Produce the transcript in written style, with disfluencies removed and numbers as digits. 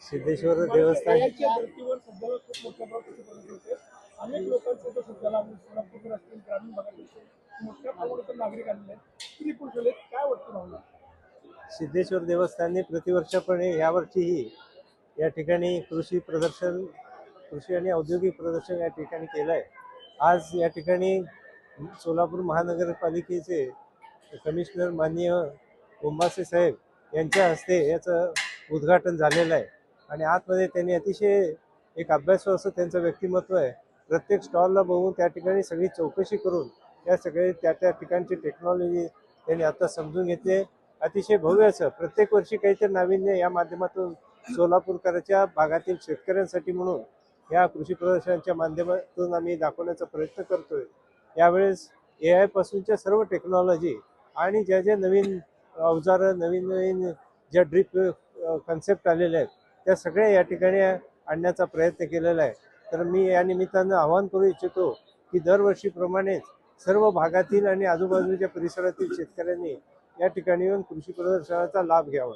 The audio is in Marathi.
सिद्धेश्वर देवस्थान याच्या धर्तीवर सध्याला खूप मोठ्या प्रमाणात होते. अनेक लोकांचे तो सध्याला सोलापूर असतील ग्रामीण भागातील मोठ्या प्रमाणात नागरिक आलेले आहेत. किती पुरुष आले काय वाटतं भावना? सिद्धेश्वर देवस्थानने प्रतिवर्षाप्रमाणे यावर्षीही या ठिकाणी कृषी आणि औद्योगिक प्रदर्शन या ठिकाणी केलं आहे. आज या ठिकाणी सोलापूर महानगरपालिकेचे कमिशनर माननीय उंबासे साहेब यांच्या हस्ते याचं उद्घाटन झालेलं आहे आणि आतमध्ये त्यांनी अतिशय एक अभ्यासू असं त्यांचं व्यक्तिमत्व आहे. प्रत्येक स्टॉलला बघून त्या ठिकाणी सगळी चौकशी करून त्या सगळे त्या ठिकाणची टेक्नॉलॉजी त्यांनी आता समजून घेतली. अतिशय भव्य असं प्रत्येक वर्षी काहीतरी नाविन्य या माध्यमातून सोलापूरकरांच्या भागातील शेतकऱ्यांसाठी म्हणून या कृषी प्रदर्शनाच्या माध्यमातून आम्ही दाखवण्याचा प्रयत्न करतोय. यावेळेस AI पासूनच्या सर्व टेक्नॉलॉजी आणि ज्या नवीन अवजारं नवीन ज्या ड्रीप कन्सेप्ट आलेल्या आहेत त्या सगळ्या या ठिकाणी आणण्याचा प्रयत्न केलेला आहे. तर मी या निमित्तानं आवाहन करू इच्छितो की दरवर्षीप्रमाणेच सर्व भागातील आणि आजूबाजूच्या परिसरातील शेतकऱ्यांनी या ठिकाणी येऊन कृषी प्रदर्शनाचा लाभ घ्यावा.